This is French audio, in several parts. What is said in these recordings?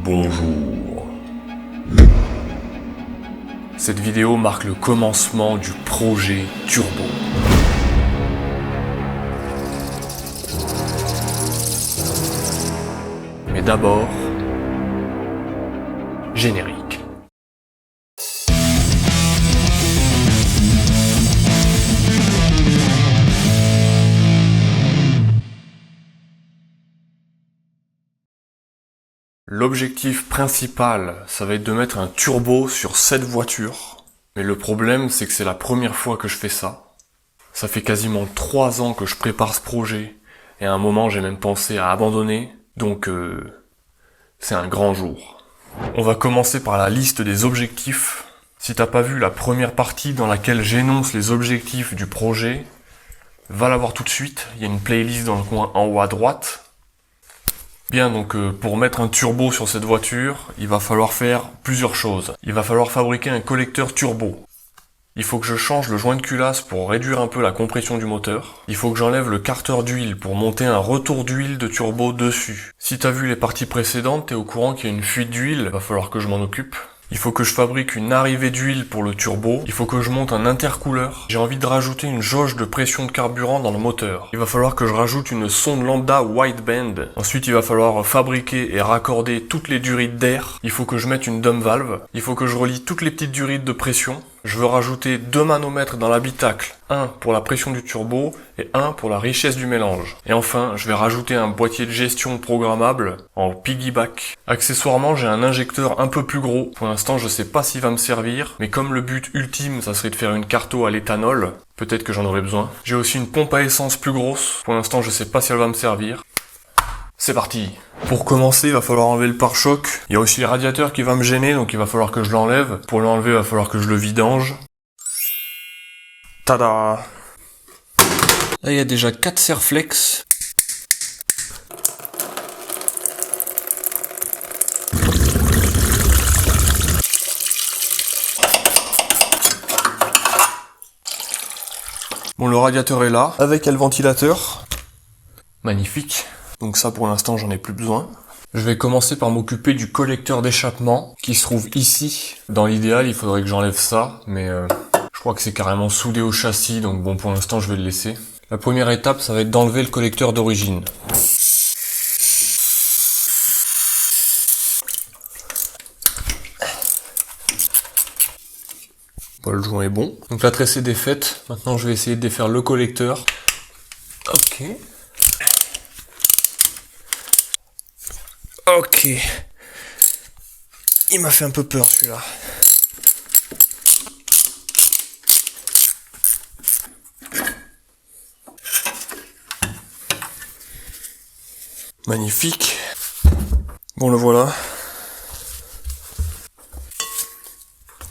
Bonjour. Cette vidéo marque le commencement du projet Turbo. Mais d'abord, générique. L'objectif principal, ça va être de mettre un turbo sur cette voiture. Mais le problème, c'est que c'est la première fois que je fais ça. Ça fait quasiment 3 ans que je prépare ce projet. Et à un moment, j'ai même pensé à abandonner. Donc, c'est un grand jour. On va commencer par la liste des objectifs. Si t'as pas vu la première partie dans laquelle j'énonce les objectifs du projet, va la voir tout de suite. Il y a une playlist dans le coin en haut à droite. Bien, donc pour mettre un turbo sur cette voiture, il va falloir faire plusieurs choses. Il va falloir fabriquer un collecteur turbo. Il faut que je change le joint de culasse pour réduire un peu la compression du moteur. Il faut que j'enlève le carter d'huile pour monter un retour d'huile de turbo dessus. Si t'as vu les parties précédentes, t'es au courant qu'il y a une fuite d'huile, va falloir que je m'en occupe. Il faut que je fabrique une arrivée d'huile pour le turbo. Il faut que je monte un intercooleur. J'ai envie de rajouter une jauge de pression de carburant dans le moteur. Il va falloir que je rajoute une sonde lambda wideband. Ensuite, il va falloir fabriquer et raccorder toutes les durites d'air. Il faut que je mette une dump valve. Il faut que je relie toutes les petites durites de pression. Je veux rajouter 2 manomètres dans l'habitacle. Un pour la pression du turbo et un pour la richesse du mélange. Et enfin, je vais rajouter un boîtier de gestion programmable en piggyback. Accessoirement, j'ai un injecteur un peu plus gros. Pour l'instant, je sais pas s'il va me servir, mais comme le but ultime, ça serait de faire une carto à l'éthanol, peut-être que j'en aurai besoin. J'ai aussi une pompe à essence plus grosse. Pour l'instant, je sais pas si elle va me servir. C'est parti. Pour commencer, il va falloir enlever le pare-choc. Il y a aussi le radiateur qui va me gêner, donc il va falloir que je l'enlève. Pour l'enlever, il va falloir que je le vidange. Tada! Là, il y a déjà 4 serflex. Bon, le radiateur est là, avec le ventilateur. Magnifique. Donc ça, pour l'instant, j'en ai plus besoin. Je vais commencer par m'occuper du collecteur d'échappement qui se trouve ici. Dans l'idéal, il faudrait que j'enlève ça, mais je crois que c'est carrément soudé au châssis, donc bon, pour l'instant, je vais le laisser. La première étape, ça va être d'enlever le collecteur d'origine. Bon, le joint est bon. Donc la tressée est défaite. Maintenant, je vais essayer de défaire le collecteur. Ok. Ok. Il m'a fait un peu peur celui-là. Magnifique. Bon, le voilà.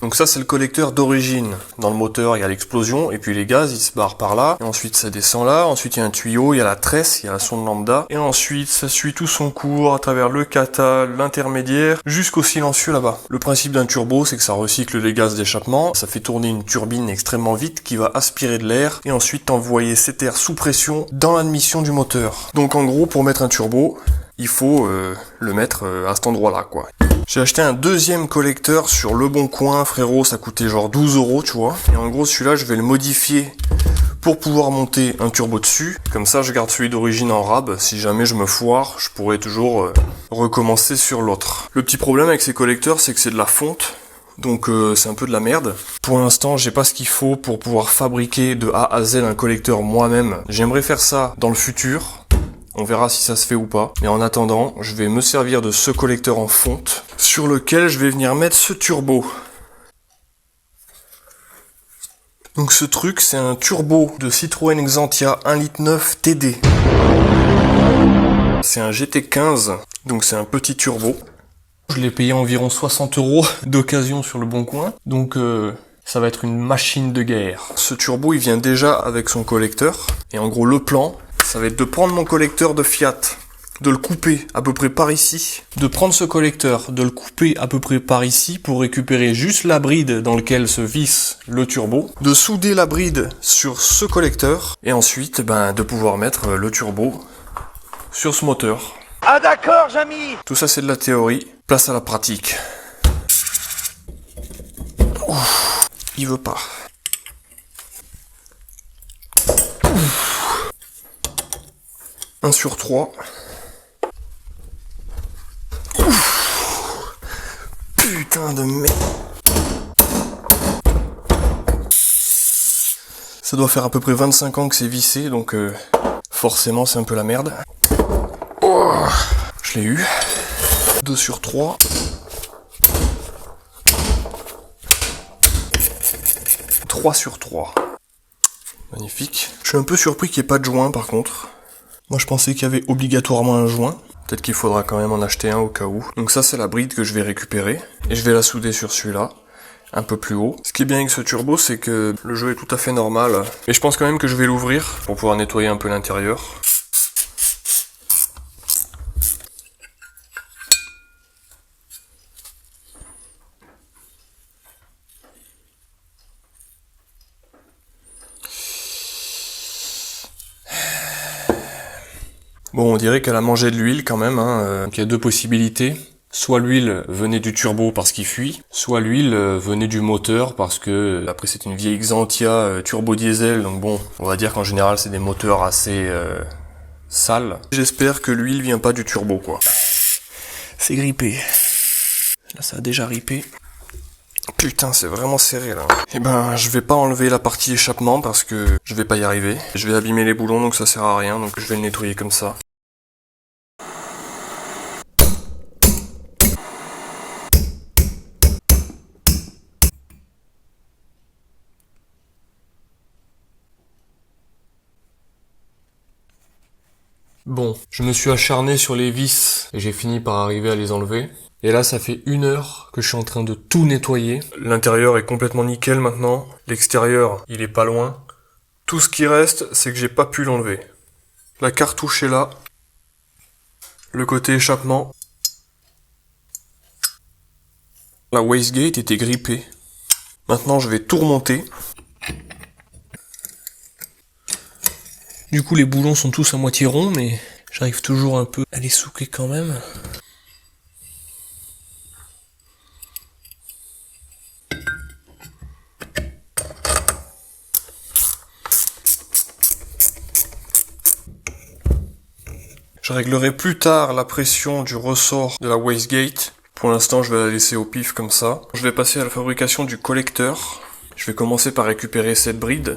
Donc ça, c'est le collecteur d'origine. Dans le moteur, il y a l'explosion, et puis les gaz, ils se barrent par là, et ensuite ça descend là, ensuite il y a un tuyau, il y a la tresse, il y a la sonde lambda, et ensuite ça suit tout son cours à travers le cata, l'intermédiaire, jusqu'au silencieux là-bas. Le principe d'un turbo, c'est que ça recycle les gaz d'échappement, ça fait tourner une turbine extrêmement vite qui va aspirer de l'air, et ensuite envoyer cet air sous pression dans l'admission du moteur. Donc en gros, pour mettre un turbo, il faut le mettre à cet endroit-là, quoi. J'ai acheté un deuxième collecteur sur Le Bon Coin, frérot, ça coûtait genre 12 €, tu vois. Et en gros, celui-là, je vais le modifier pour pouvoir monter un turbo dessus. Comme ça, je garde celui d'origine en rab. Si jamais je me foire, je pourrais toujours recommencer sur l'autre. Le petit problème avec ces collecteurs, c'est que c'est de la fonte. Donc c'est un peu de la merde. Pour l'instant, j'ai pas ce qu'il faut pour pouvoir fabriquer de A à Z un collecteur moi-même. J'aimerais faire ça dans le futur. On verra si ça se fait ou pas. Mais en attendant, je vais me servir de ce collecteur en fonte sur lequel je vais venir mettre ce turbo. Donc ce truc, c'est un turbo de Citroën Xantia 1,9 L TD. C'est un GT15, donc c'est un petit turbo. Je l'ai payé environ 60 € d'occasion sur Le Bon Coin. Donc ça va être une machine de guerre. Ce turbo, il vient déjà avec son collecteur. Et en gros, le plan, ça va être de prendre mon collecteur de Fiat, de le couper à peu près par ici, de prendre ce collecteur, de le couper à peu près par ici pour récupérer juste la bride dans lequel se visse le turbo, de souder la bride sur ce collecteur, et ensuite de pouvoir mettre le turbo sur ce moteur. Ah d'accord, Jamy. Tout ça c'est de la théorie, place à la pratique. Ouf, il veut pas. Ouf. 1 sur 3. Ouf. Putain de merde. Ça doit faire à peu près 25 ans que c'est vissé, donc forcément c'est un peu la merde. Oh, je l'ai eu. 2 sur 3. 3 sur 3. Magnifique. Je suis un peu surpris qu'il n'y ait pas de joint par contre. Moi je pensais qu'il y avait obligatoirement un joint. Peut-être qu'il faudra quand même en acheter un au cas où. Donc ça c'est la bride que je vais récupérer. Et je vais la souder sur celui-là. Un peu plus haut. Ce qui est bien avec ce turbo, c'est que le jeu est tout à fait normal. Mais je pense quand même que je vais l'ouvrir pour pouvoir nettoyer un peu l'intérieur. Bon, on dirait qu'elle a mangé de l'huile quand même. Donc il y a deux possibilités. Soit l'huile venait du turbo parce qu'il fuit, soit l'huile venait du moteur parce que, après c'est une vieille Xantia turbo diesel, donc bon, on va dire qu'en général c'est des moteurs assez sales. J'espère que l'huile vient pas du turbo quoi. C'est grippé. Là ça a déjà ripé. Putain, c'est vraiment serré là. Eh ben, je vais pas enlever la partie échappement parce que je vais pas y arriver. Je vais abîmer les boulons donc ça sert à rien, donc je vais le nettoyer comme ça. Bon, je me suis acharné sur les vis et j'ai fini par arriver à les enlever. Et là, ça fait 1 heure que je suis en train de tout nettoyer. L'intérieur est complètement nickel maintenant. L'extérieur, il est pas loin. Tout ce qui reste, c'est que j'ai pas pu l'enlever. La cartouche est là. Le côté échappement. La wastegate était grippée. Maintenant, je vais tout remonter. Du coup, les boulons sont tous à moitié ronds, mais j'arrive toujours un peu à les souquer quand même. Je réglerai plus tard la pression du ressort de la wastegate. Pour l'instant, je vais la laisser au pif comme ça. Je vais passer à la fabrication du collecteur. Je vais commencer par récupérer cette bride.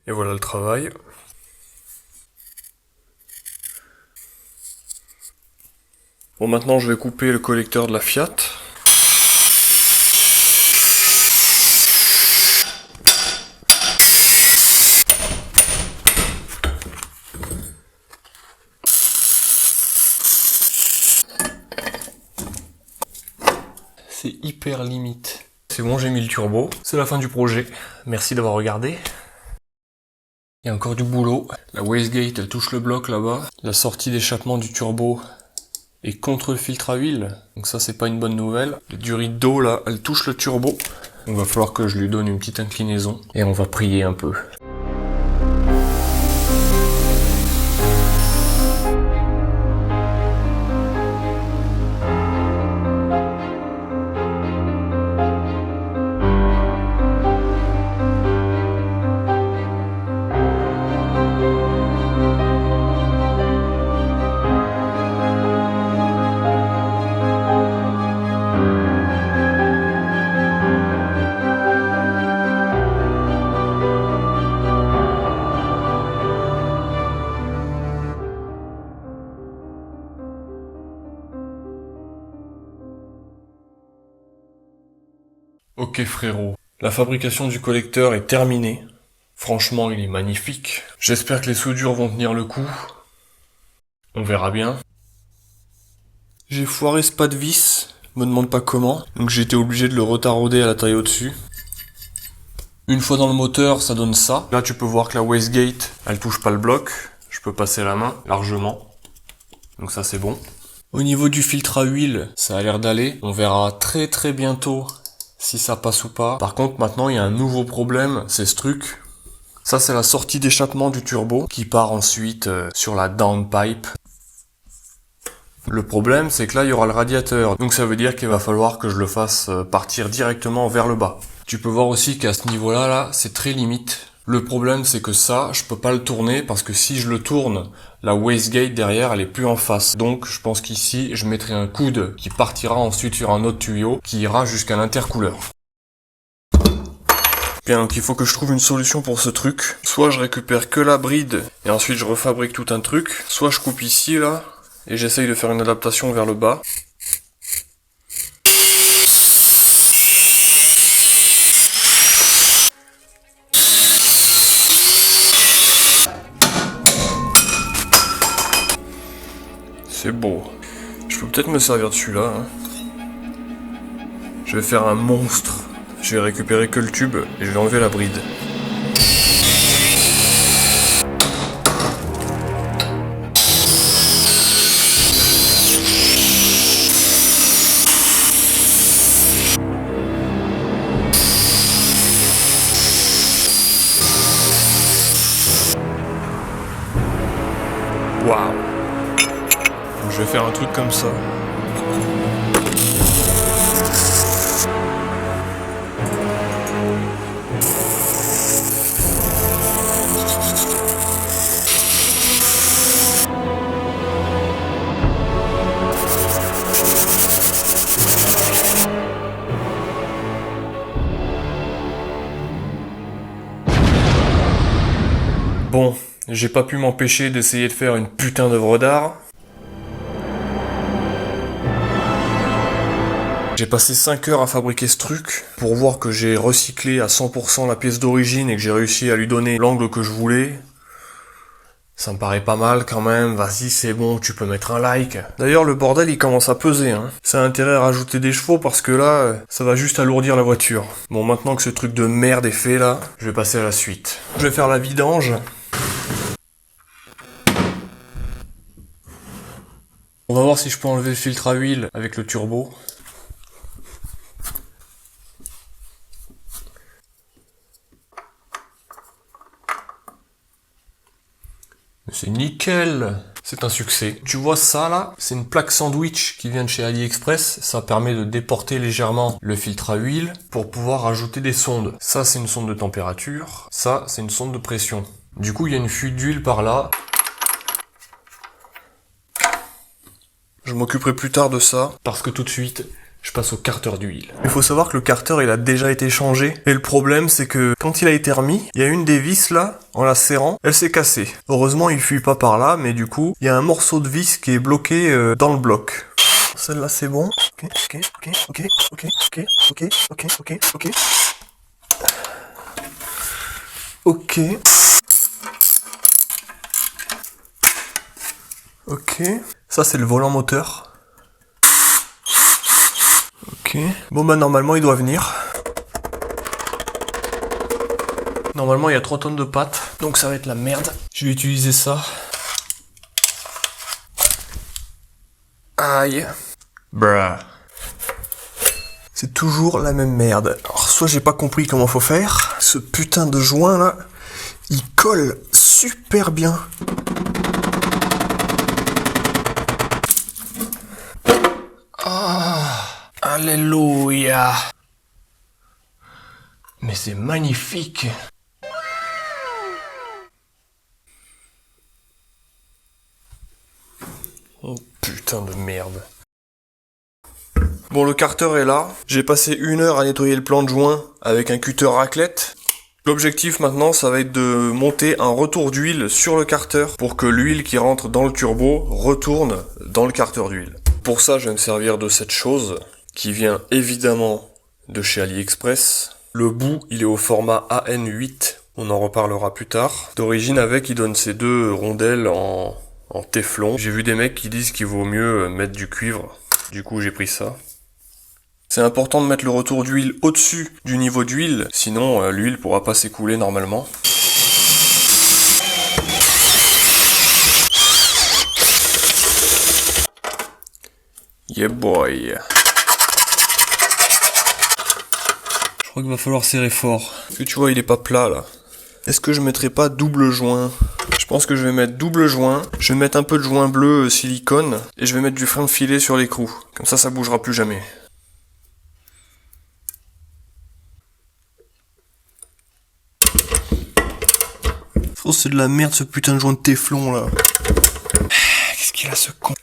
Et voilà le travail. Bon, maintenant je vais couper le collecteur de la Fiat. C'est hyper limite. C'est bon, j'ai mis le turbo. C'est la fin du projet. Merci d'avoir regardé. Il y a encore du boulot. La wastegate, elle touche le bloc là-bas. La sortie d'échappement du turbo est contre le filtre à huile. Donc ça, c'est pas une bonne nouvelle. La durite d'eau, là, elle touche le turbo. Donc va falloir que je lui donne une petite inclinaison. Et on va prier un peu. Ok frérot, la fabrication du collecteur est terminée. Franchement, il est magnifique. J'espère que les soudures vont tenir le coup. On verra bien. J'ai foiré ce pas de vis, me demande pas comment, donc j'ai été obligé de le retarauder à la taille au-dessus. Une fois dans le moteur, ça donne ça. Là, tu peux voir que la wastegate, elle touche pas le bloc. Je peux passer la main largement. Donc ça c'est bon. Au niveau du filtre à huile, ça a l'air d'aller. On verra très bientôt si ça passe ou pas. Par contre maintenant il y a un nouveau problème, c'est ce truc. Ça c'est la sortie d'échappement du turbo qui part ensuite sur la downpipe. Le problème c'est que là il y aura le radiateur. Donc ça veut dire qu'il va falloir que je le fasse partir directement vers le bas. Tu peux voir aussi qu'à ce niveau-là, là, c'est très limite. Le problème, c'est que ça, je peux pas le tourner parce que si je le tourne, la wastegate derrière, elle est plus en face. Donc, je pense qu'ici, je mettrai un coude qui partira ensuite sur un autre tuyau qui ira jusqu'à l'intercooleur. Bien, donc il faut que je trouve une solution pour ce truc. Soit je récupère que la bride et ensuite je refabrique tout un truc. Soit je coupe ici, là, et j'essaye de faire une adaptation vers le bas. C'est beau. Je peux peut-être me servir de celui-là. Hein. Je vais faire un monstre. Je vais récupérer que le tube et je vais enlever la bride. Waouh! Je vais faire un truc comme ça. Bon, j'ai pas pu m'empêcher d'essayer de faire une putain d'œuvre d'art. J'ai passé 5 heures à fabriquer ce truc pour voir que j'ai recyclé à 100% la pièce d'origine et que j'ai réussi à lui donner l'angle que je voulais. Ça me paraît pas mal quand même, vas-y c'est bon, tu peux mettre un like. D'ailleurs le bordel il commence à peser, hein. Ça a intérêt à rajouter des chevaux parce que là, ça va juste alourdir la voiture. Bon maintenant que ce truc de merde est fait là, je vais passer à la suite. Je vais faire la vidange. On va voir si je peux enlever le filtre à huile avec le turbo. C'est nickel! C'est un succès. Tu vois ça là? C'est une plaque sandwich qui vient de chez AliExpress. Ça permet de déporter légèrement le filtre à huile pour pouvoir ajouter des sondes. Ça c'est une sonde de température. Ça c'est une sonde de pression. Du coup il y a une fuite d'huile par là. Je m'occuperai plus tard de ça. Parce que tout de suite, je passe au carter d'huile. Il faut savoir que le carter il a déjà été changé. Et le problème c'est que quand il a été remis, il y a une des vis là, en la serrant, elle s'est cassée. Heureusement il fuit pas par là, mais du coup, il y a un morceau de vis qui est bloqué dans le bloc. Celle-là c'est bon. Ok. Ok. Ça c'est le volant moteur. Ok. Bon bah normalement il doit venir. Normalement il y a 3 tonnes de pâtes, donc ça va être la merde. Je vais utiliser ça. Aïe. Bruh. C'est toujours la même merde. Alors soit j'ai pas compris comment faut faire. Ce putain de joint là, il colle super bien. Alléluia. Mais c'est magnifique. Oh putain de merde. Bon le carter est là. J'ai passé 1 heure à nettoyer le plan de joint avec un cutter raclette. L'objectif maintenant ça va être de monter un retour d'huile sur le carter pour que l'huile qui rentre dans le turbo retourne dans le carter d'huile. Pour ça je vais me servir de cette chose qui vient évidemment de chez AliExpress. Le bout, il est au format AN8, on en reparlera plus tard. D'origine avec, il donne ces 2 rondelles en téflon. J'ai vu des mecs qui disent qu'il vaut mieux mettre du cuivre, du coup j'ai pris ça. C'est important de mettre le retour d'huile au-dessus du niveau d'huile, sinon l'huile pourra pas s'écouler normalement. Yeah boy. Je crois qu'il va falloir serrer fort. Parce que tu vois, il est pas plat là. Est-ce que je mettrai pas double joint? Je pense que je vais mettre double joint. Je vais mettre un peu de joint bleu silicone. Et je vais mettre du frein de filet sur l'écrou. Comme ça bougera plus jamais. Oh, c'est de la merde ce putain de joint de téflon là. Qu'est-ce qu'il a ce con?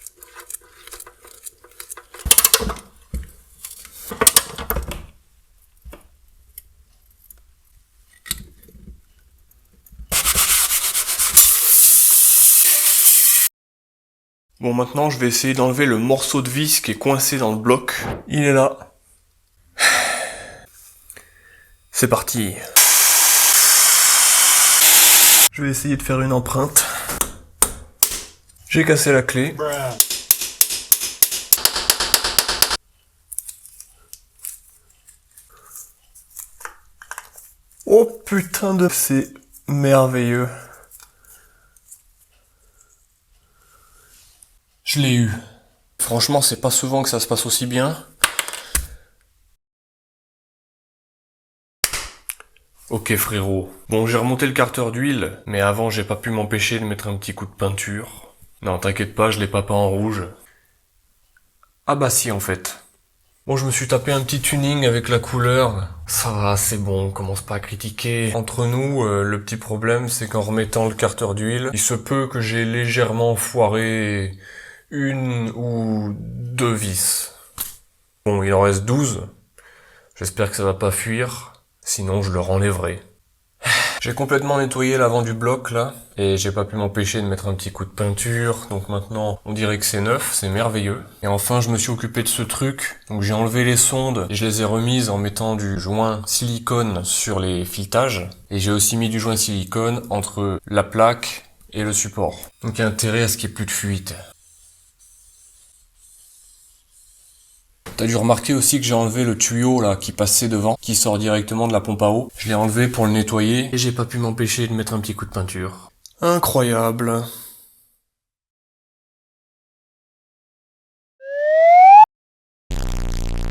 Bon, maintenant je vais essayer d'enlever le morceau de vis qui est coincé dans le bloc. Il est là. C'est parti. Je vais essayer de faire une empreinte. J'ai cassé la clé. Oh putain de... C'est merveilleux. Je l'ai eu. Franchement, c'est pas souvent que ça se passe aussi bien. Ok frérot. Bon, j'ai remonté le carter d'huile, mais avant j'ai pas pu m'empêcher de mettre un petit coup de peinture. Non, t'inquiète pas, je l'ai pas peint en rouge. Ah bah si en fait. Bon, je me suis tapé un petit tuning avec la couleur. Ça va, c'est bon, on commence pas à critiquer. Entre nous, le petit problème c'est qu'en remettant le carter d'huile, il se peut que j'ai légèrement foiré une ou deux vis. Bon, il en reste 12. J'espère que ça va pas fuir. Sinon, je le renlèverai. J'ai complètement nettoyé l'avant du bloc, là. Et j'ai pas pu m'empêcher de mettre un petit coup de peinture. Donc maintenant, on dirait que c'est neuf, c'est merveilleux. Et enfin, je me suis occupé de ce truc. Donc j'ai enlevé les sondes et je les ai remises en mettant du joint silicone sur les filetages. Et j'ai aussi mis du joint silicone entre la plaque et le support. Donc il y a intérêt à ce qu'il n'y ait plus de fuite. T'as dû remarquer aussi que j'ai enlevé le tuyau là qui passait devant, qui sort directement de la pompe à eau. Je l'ai enlevé pour le nettoyer et j'ai pas pu m'empêcher de mettre un petit coup de peinture. Incroyable.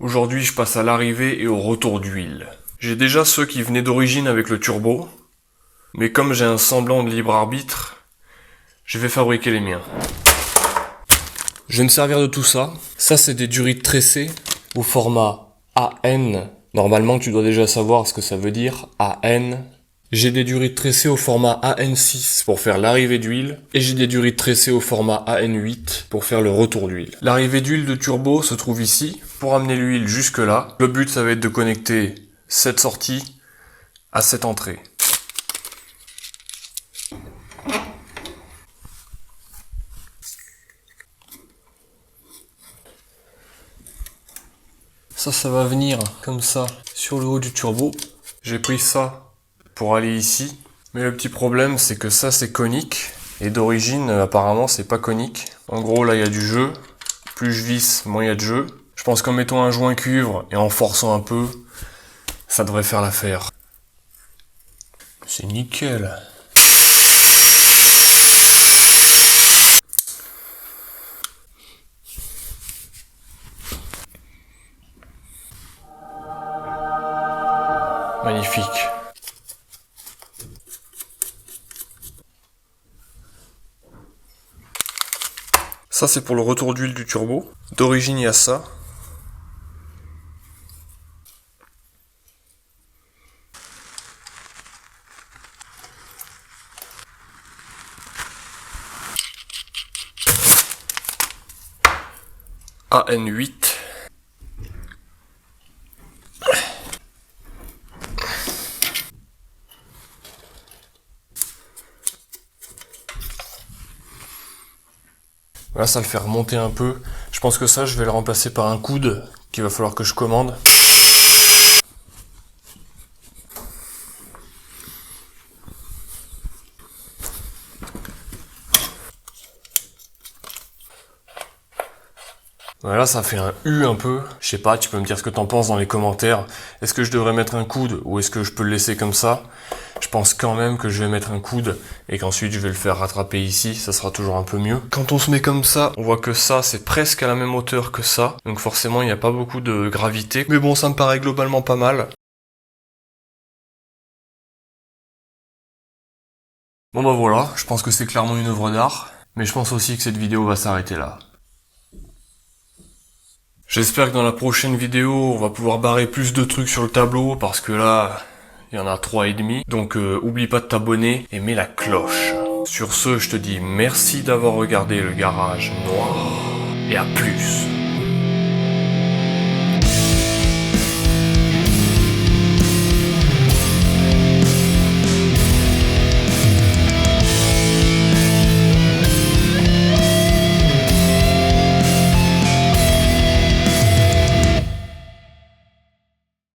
Aujourd'hui, je passe à l'arrivée et au retour d'huile. J'ai déjà ceux qui venaient d'origine avec le turbo, mais comme j'ai un semblant de libre arbitre, je vais fabriquer les miens. Je vais me servir de tout ça. Ça, c'est des durites tressées au format AN. Normalement, tu dois déjà savoir ce que ça veut dire, AN. J'ai des durites tressées au format AN6 pour faire l'arrivée d'huile. Et j'ai des durites tressées au format AN8 pour faire le retour d'huile. L'arrivée d'huile de turbo se trouve ici. Pour amener l'huile jusque là, le but, ça va être de connecter cette sortie à cette entrée. Ça va venir comme ça sur le haut du turbo. J'ai pris ça pour aller ici. Mais le petit problème, c'est que ça, c'est conique. Et d'origine, apparemment, c'est pas conique. En gros, là, il y a du jeu. Plus je visse, moins il y a de jeu. Je pense qu'en mettant un joint cuivre et en forçant un peu, ça devrait faire l'affaire. C'est nickel. Magnifique. Ça, c'est pour le retour d'huile du turbo. D'origine, il y a ça. AN8. Là, ça le fait remonter un peu. Je pense que ça, je vais le remplacer par un coude qu'il va falloir que je commande. Voilà, ça fait un U un peu. Je sais pas, tu peux me dire ce que t'en penses dans les commentaires. Est-ce que je devrais mettre un coude ou est-ce que je peux le laisser comme ça? Je pense quand même que je vais mettre un coude et qu'ensuite je vais le faire rattraper ici, ça sera toujours un peu mieux. Quand on se met comme ça, on voit que ça c'est presque à la même hauteur que ça. Donc forcément il n'y a pas beaucoup de gravité. Mais bon, ça me paraît globalement pas mal. Bon bah voilà, je pense que c'est clairement une œuvre d'art. Mais je pense aussi que cette vidéo va s'arrêter là. J'espère que dans la prochaine vidéo, on va pouvoir barrer plus de trucs sur le tableau, parce que là, il y en a 3,5. Donc oublie pas de t'abonner et mets la cloche. Sur ce, je te dis merci d'avoir regardé le garage noir, et à plus.